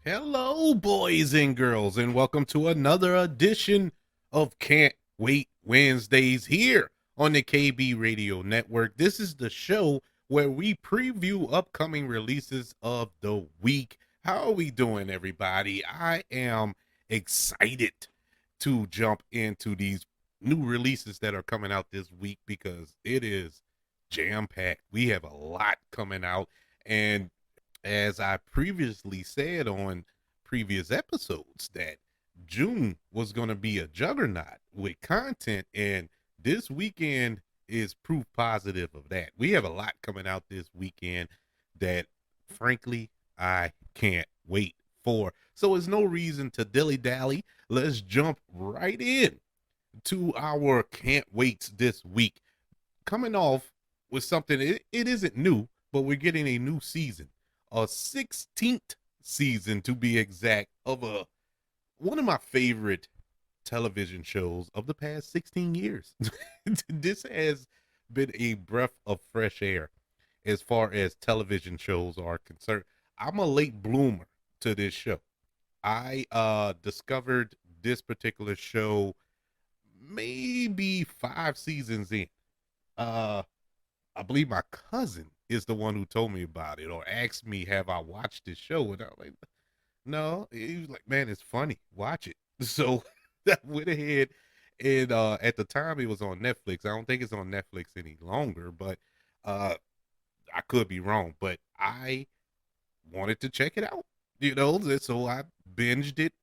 Hello, boys and girls, and welcome to another edition of Can't Wait Wednesdays here on the KB Radio Network. This is the show where we preview upcoming releases of the week. How are we doing, everybody? I am excited to jump into these new releases that are coming out this week because it is jam packed. We have a lot coming out, and as I previously said on previous episodes, that June was going to be a juggernaut with content, and this weekend is proof positive of that. We have a lot coming out this weekend that, frankly, I can't wait for. So, there's no reason to dilly dally. Let's jump right in to our can't waits this week. Coming off with something, it isn't new, but we're getting a new season, a 16th season to be exact, of a one of my favorite television shows of the past 16 years. This has been a breath of fresh air as far as television shows are concerned. I'm a late bloomer to this show. I discovered this particular show maybe 5 seasons in. Uh I believe my cousin is the one who told me about it or asked me, have I watched this show? And I was like, no. He was like, man, it's funny. Watch it. So I went ahead and at the time it was on Netflix. I don't think it's on Netflix any longer, but uh I could be wrong. But I wanted to check it out, so I binged it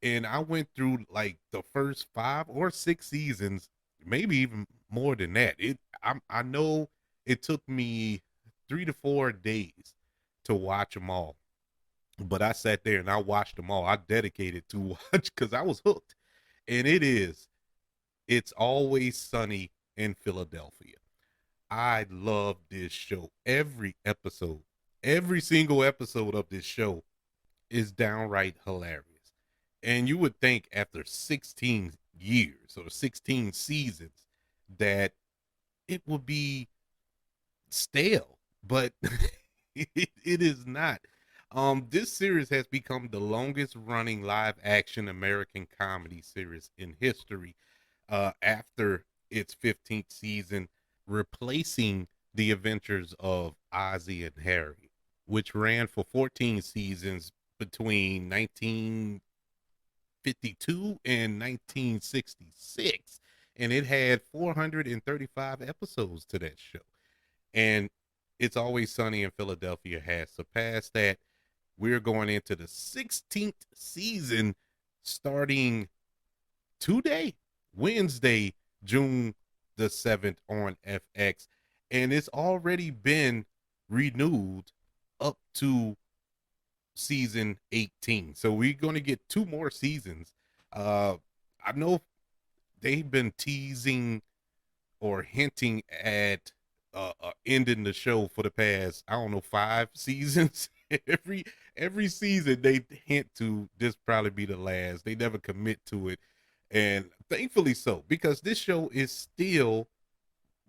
and I went through like the first 5 or 6 seasons, maybe even more than that. I know it took me 3 to 4 days to watch them all, but I sat there and I watched them all. I dedicated to watch because I was hooked. And it's always sunny in Philadelphia. I love this show. Every single episode of this show is downright hilarious. And you would think after 16 years or 16 seasons that it would be stale, but it is not. This series has become the longest running live action American comedy series in history, after its 15th season, replacing the adventures of Ozzie and Harry, which ran for 14 seasons between 1952 and 1966. And it had 435 episodes to that show. And It's Always Sunny in Philadelphia has surpassed that. We're going into the 16th season starting today, Wednesday, June the 7th on FX. And it's already been renewed up to season 18. So we're going to get 2 more seasons. I know they've been teasing or hinting at ending the show for the past, I don't know, 5 seasons. every season they hint to this probably be the last. They never commit to it, and thankfully so, because this show is still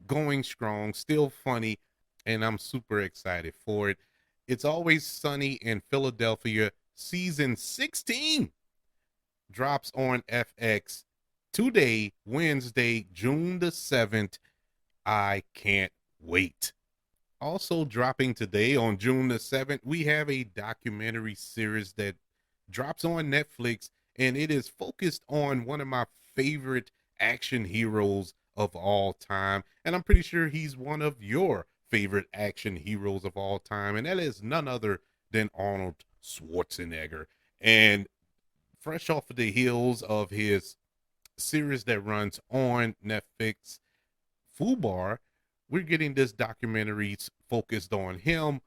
going strong, still funny, and I'm super excited for it. It's Always Sunny in Philadelphia season 16 drops on FX today, Wednesday, June the 7th. I can't wait. Also dropping today on June the 7th, we have a documentary series that drops on Netflix, and it is focused on one of my favorite action heroes of all time. And I'm pretty sure he's one of your favorite action heroes of all time, and that is none other than Arnold Schwarzenegger. And fresh off of the heels of his series that runs on Netflix, Fubar, we're getting this documentary focused on him,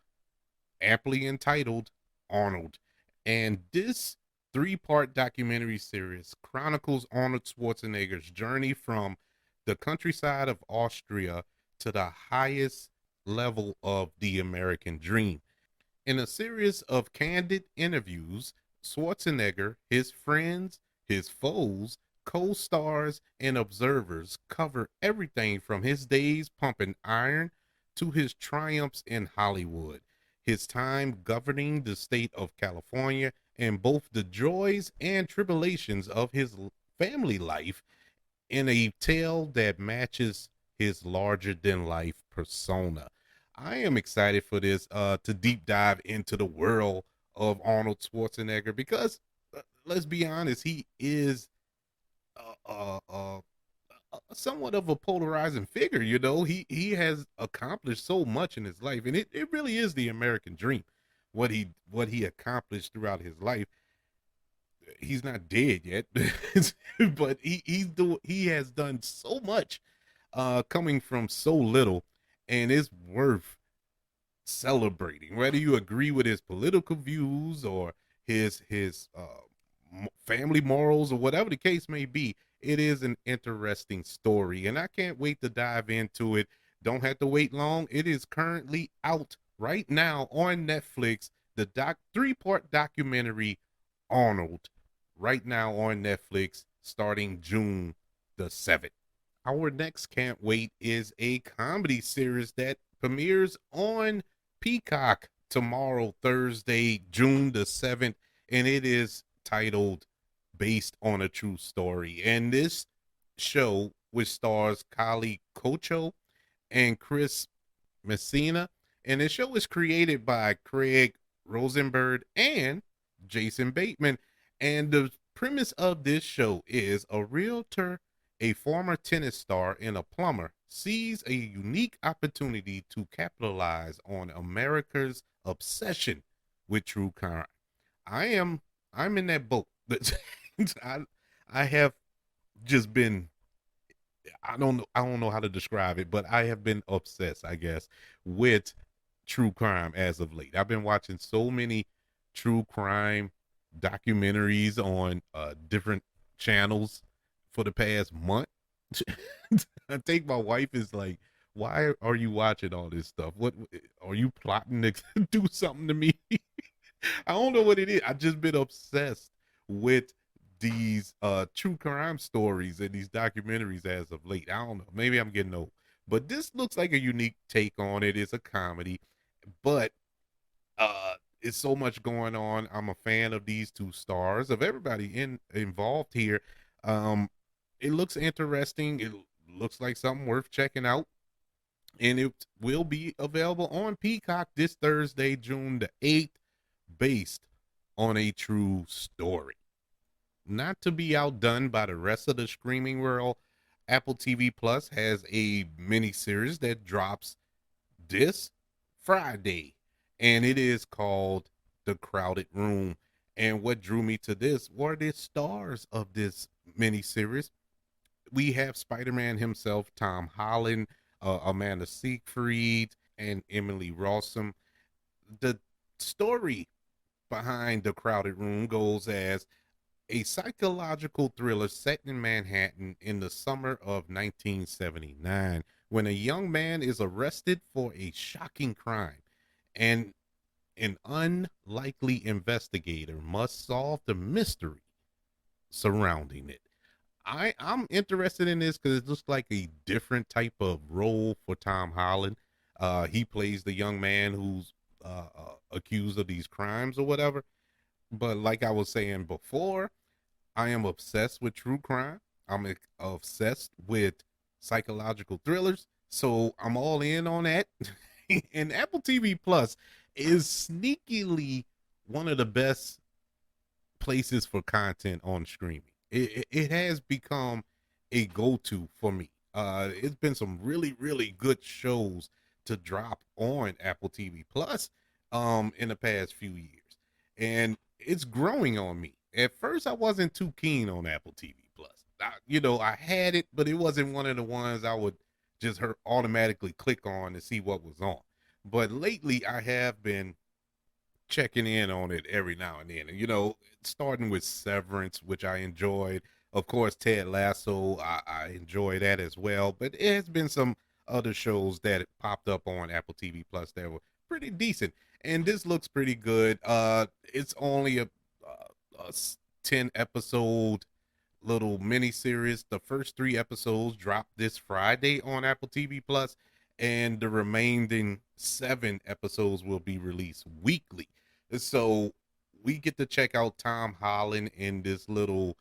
aptly entitled Arnold. And this 3-part documentary series chronicles Arnold Schwarzenegger's journey from the countryside of Austria to the highest level of the American dream. In a series of candid interviews, Schwarzenegger, his friends, his foes, co stars, and observers cover everything from his days pumping iron to his triumphs in Hollywood, his time governing the state of California, and both the joys and tribulations of his family life in a tale that matches his larger than life persona. I am excited for this to deep dive into the world of Arnold Schwarzenegger because let's be honest, he is uh, uh, uh, somewhat of a polarizing figure. You know, he has accomplished so much in his life, and it really is the American dream. What he accomplished throughout his life. He's not dead yet, but he has done so much, coming from so little, and it's worth celebrating. Whether you agree with his political views or his family morals or whatever the case may be, it is an interesting story, and I can't wait to dive into it. Don't have to wait long. It is currently out right now on Netflix. The three-part documentary Arnold, right now on Netflix, starting June the 7th. Our next can't wait is a comedy series that premieres on Peacock tomorrow, Thursday, June the 7th, and it is titled Based on a True Story. And this show, which stars Kali Kocho and Chris Messina, and the show is created by Craig Rosenberg and Jason Bateman. And the premise of this show is a realtor, a former tennis star, and a plumber sees a unique opportunity to capitalize on America's obsession with true crime. I am I'm in that boat. I I have just been I don't know how to describe it, but I have been obsessed, I guess, with true crime as of late. I've been watching so many true crime documentaries on different channels for the past month. I think my wife is like, "Why are you watching all this stuff? What are you plotting to do something to me?" I don't know what it is. I've just been obsessed with these true crime stories and these documentaries as of late. I don't know. Maybe I'm getting old. But this looks like a unique take on it. It's a comedy, but it's so much going on. I'm a fan of these two stars, of everybody involved here. Um it looks interesting. It looks like something worth checking out. And it will be available on Peacock this Thursday, June the 8th, based on a true story. Not to be outdone by the rest of the streaming world, Apple TV Plus has a mini series that drops this Friday, and it is called The Crowded Room. And what drew me to this were the stars of this mini series. We have Spider-Man himself, Tom Holland, Amanda Seyfried, and Emily Rossum. The story behind The Crowded Room goes as a psychological thriller set in Manhattan in the summer of 1979 when a young man is arrested for a shocking crime, and an unlikely investigator must solve the mystery surrounding it. I'm interested in this because it looks like a different type of role for Tom Holland. He plays the young man who's accused of these crimes or whatever. But like I was saying before, I am obsessed with true crime. I'm obsessed with psychological thrillers. So I'm all in on that. And Apple TV Plus is sneakily one of the best places for content on streaming. It has become a go-to for me. It's been some really, really good shows to drop on Apple TV Plus in the past few years. And it's growing on me. At first I wasn't too keen on Apple TV Plus. I had it, but it wasn't one of the ones I would just automatically click on to see what was on. But lately I have been checking in on it every now and then. And, starting with Severance, which I enjoyed. Of course, Ted Lasso, I enjoy that as well. But it has been some other shows that popped up on Apple TV Plus that were pretty decent. And this looks pretty good. It's only a 10 episode little mini series. The first 3 episodes drop this Friday on Apple TV Plus, and the remaining 7 episodes will be released weekly. So we get to check out Tom Holland in this little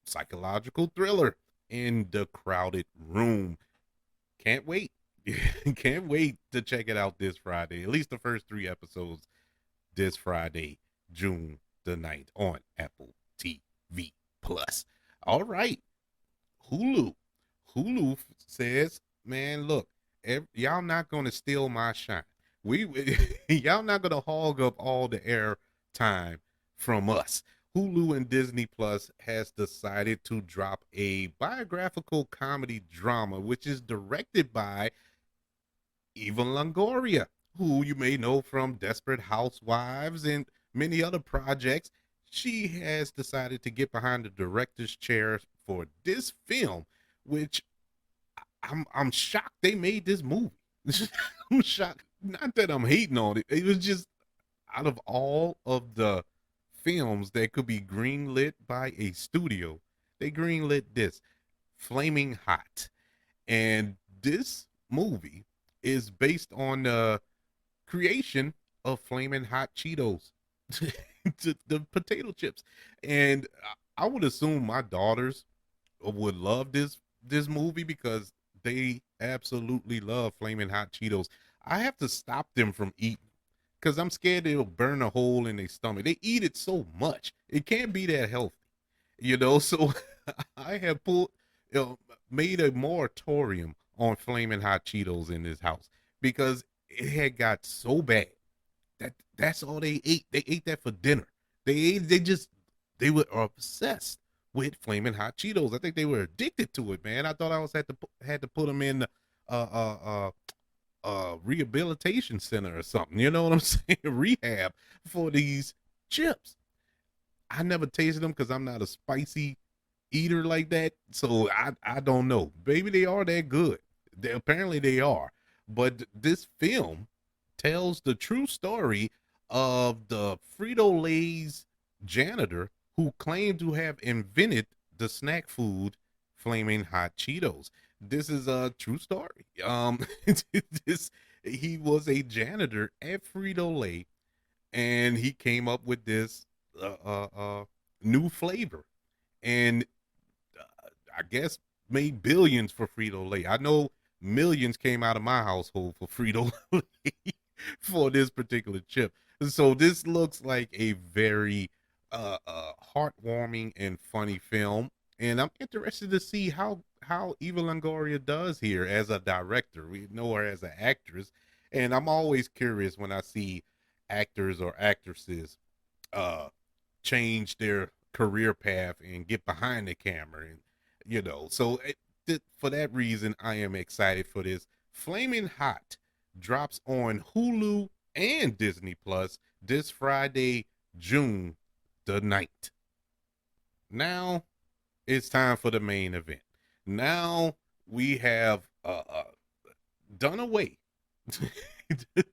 psychological thriller in The Crowded Room. Can't wait. Can't wait to check it out this Friday. At least the first 3 episodes this Friday, June the 9th on Apple TV Plus. All right. Hulu. Hulu says, man, look, y'all not going to steal my shine. Y'all not going to hog up all the air time from us. Hulu and Disney Plus has decided to drop a biographical comedy drama, which is directed by Eva Longoria, who you may know from Desperate Housewives and many other projects. She has decided to get behind the director's chair for this film, which I'm shocked they made this movie. I'm shocked. Not that I'm hating on it. It was just out of all of the films that could be greenlit by a studio, they greenlit this Flaming Hot. And this movie is based on the creation of Flaming Hot Cheetos, the potato chips. And I would assume my daughters would love this movie because they absolutely love Flaming Hot Cheetos. I have to stop them from eating because I'm scared it'll burn a hole in their stomach. They eat it so much, it can't be that healthy, you know. So I have made a moratorium on Flaming Hot Cheetos in this house because it had got so bad that's all they ate. They ate that for dinner. They were obsessed with Flaming Hot Cheetos. I think they were addicted to it, man. I thought I was had to put them in rehabilitation center or something. You know what I'm saying? Rehab for these chips. I never tasted them because I'm not a spicy eater like that. So I don't know. Maybe they are that good. Apparently they are. But this film tells the true story of the Frito-Lay's janitor who claimed to have invented the snack food Flaming Hot Cheetos. This is a true story. He was a janitor at Frito-Lay, and he came up with this new flavor, and I guess made billions for Frito-Lay. I know millions came out of my household for Frito-Lay for this particular chip. So this looks like a very heartwarming and funny film, and I'm interested to see how Eva Longoria does here as a director. We know her as an actress, and I'm always curious when I see actors or actresses change their career path and get behind the camera, and so for that reason I am excited for this. Flaming Hot drops on Hulu and Disney Plus this Friday, June the 9th. Now it's time for the main event. Now we have done away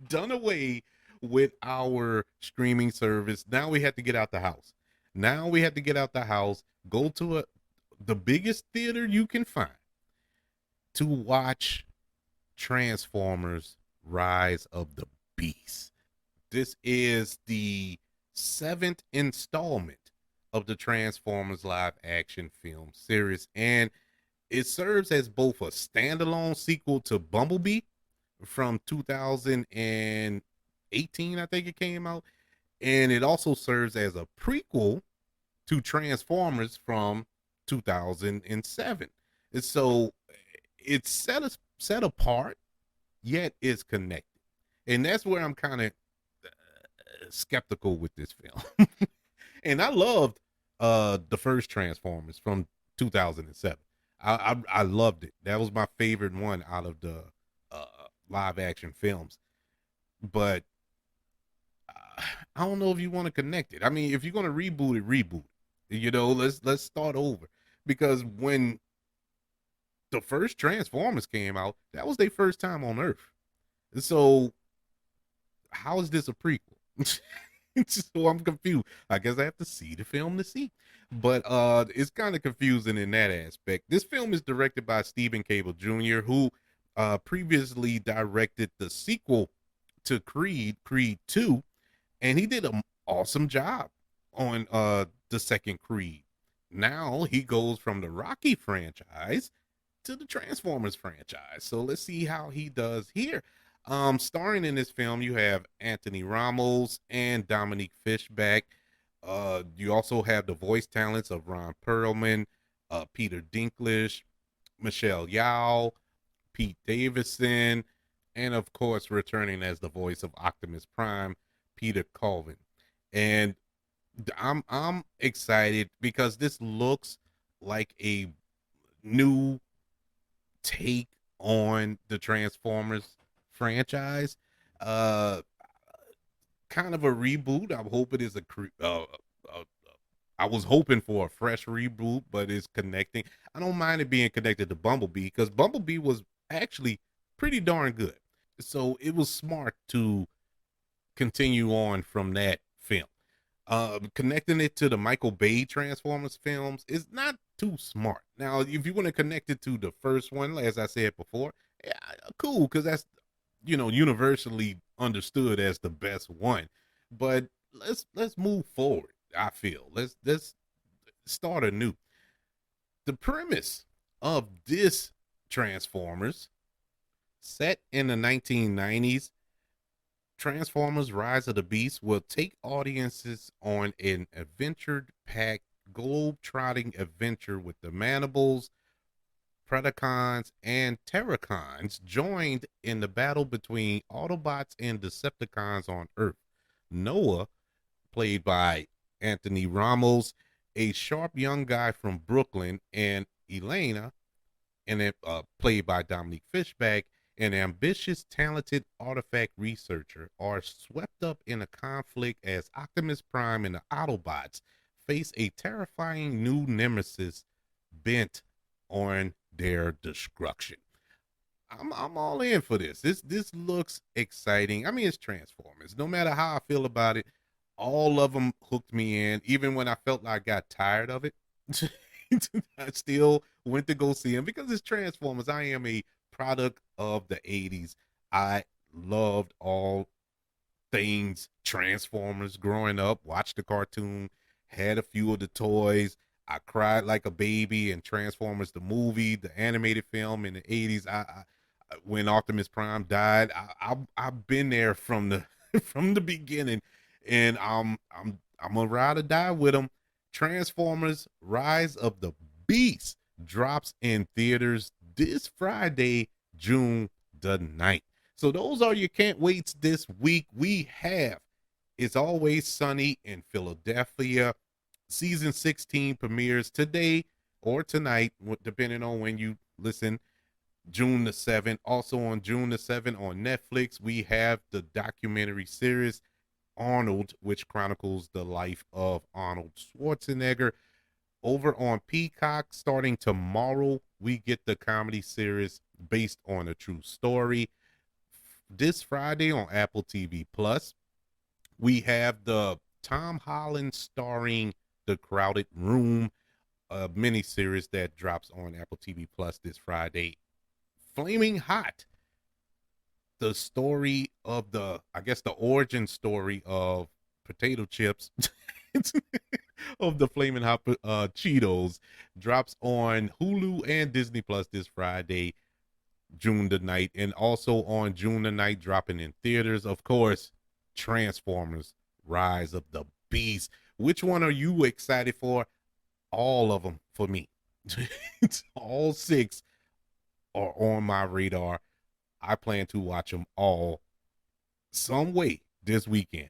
done away with our streaming service. Now we have to get out the house. Go to the biggest theater you can find to watch Transformers Rise of the Beast. This is the 7th installment of the Transformers live action film series, and it serves as both a standalone sequel to Bumblebee from 2018, I think it came out, and it also serves as a prequel to Transformers from 2007. And so it's set apart, yet it's connected, and that's where I'm kind of skeptical with this film. And I loved the first Transformers from 2007. I loved it. That was my favorite one out of the live action films. But I don't know if you want to connect it. I mean, if you're going to reboot it. Let's start over, because when the first Transformers came out, that was their first time on Earth. So how is this a prequel? So I'm confused. I guess I have to see the film to see. But it's kind of confusing in that aspect. This film is directed by Stephen Cable Jr., who previously directed the sequel to Creed 2, and he did awesome job on the second Creed. Now he goes from the Rocky franchise to the Transformers franchise. So let's see how he does here. Starring in this film, you have Anthony Ramos and Dominique Fishback. You also have the voice talents of Ron Perlman, Peter Dinklage, Michelle Yeoh, Pete Davidson, and of course, returning as the voice of Optimus Prime, Peter Colvin. And I'm excited because this looks like a new take on the Transformers franchise. Uh, Kind of a reboot. I'm hoping it's uh, I was hoping for a fresh reboot, but it's connecting. I don't mind it being connected to Bumblebee because Bumblebee was actually pretty darn good. So it was smart to continue on from that film. Connecting it to the Michael Bay Transformers films is not too smart. Now, if you want to connect it to the first one, as I said before, yeah, cool, because that's universally understood as the best one. But let's move forward. I feel let's start anew. The premise of this Transformers, set in the 1990s, Transformers Rise of the Beast will take audiences on an adventure packed, globe trotting adventure with the Mandibles, Predacons, and Terracons joined in the battle between Autobots and Decepticons on Earth. Noah, played by Anthony Ramos, a sharp young guy from Brooklyn, and Elena, played by Dominique Fishback, an ambitious, talented artifact researcher, are swept up in a conflict as Optimus Prime and the Autobots face a terrifying new nemesis bent on their destruction. I'm all in for this. This looks exciting. I mean, it's Transformers. No matter how I feel about it, all of them hooked me in. Even when I felt like I got tired of it, I still went to go see them because it's Transformers. I am a product of the 80s. I loved all things Transformers growing up, watched the cartoon, had a few of the toys. I cried like a baby in Transformers the movie, the animated film in the 80s. When Optimus Prime died, I've been there from the from the beginning, and I'm gonna ride or die with them. Transformers Rise of the Beast drops in theaters this Friday, June the 9th. So those are your can't waits this week. We have It's Always Sunny in Philadelphia. Season 16 premieres today or tonight, depending on when you listen, June the 7th. Also on June the 7th on Netflix, we have the documentary series Arnold, which chronicles the life of Arnold Schwarzenegger. Over on Peacock, starting tomorrow, we get the comedy series based on a true story. This Friday on Apple TV Plus, we have the Tom Holland starring The Crowded Room, a miniseries that drops on Apple TV Plus this Friday. Flaming Hot, the story of I guess the origin story of potato chips of the Flaming Hot Cheetos, drops on Hulu and Disney Plus this Friday, June the night, and also on June the night, dropping in theaters. Of course, Transformers Rise of the Beast. Which one are you excited for? All of them for me. All six are on my radar. I plan to watch them all some way this weekend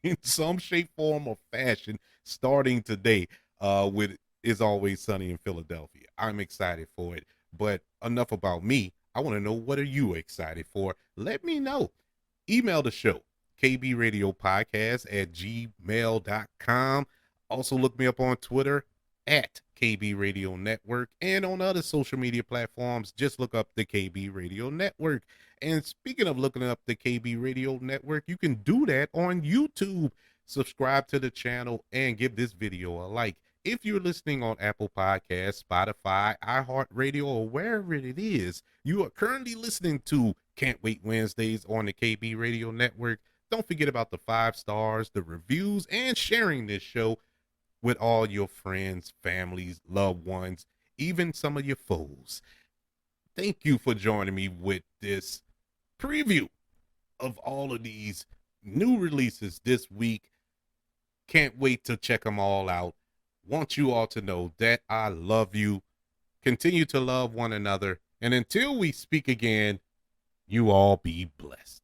in some shape, form, or fashion, starting today with It's Always Sunny in Philadelphia. I'm excited for it. But enough about me. I want to know, what are you excited for? Let me know. Email the show, kbradiopodcast@gmail.com. Also look me up on Twitter at KB Radio Network, and on other social media platforms, just look up the KB Radio Network. And speaking of looking up the KB Radio Network, you can do that on YouTube. Subscribe to the channel and give this video a like. If you're listening on Apple Podcasts, Spotify, iHeartRadio, or wherever it is you are currently listening to Can't Wait Wednesdays on the KB Radio Network, Don't forget about the 5 stars, the reviews, and sharing this show with all your friends, families, loved ones, even some of your foes. Thank you for joining me with this preview of all of these new releases this week. Can't wait to check them all out. Want you all to know that I love you. Continue to love one another. And until we speak again, you all be blessed.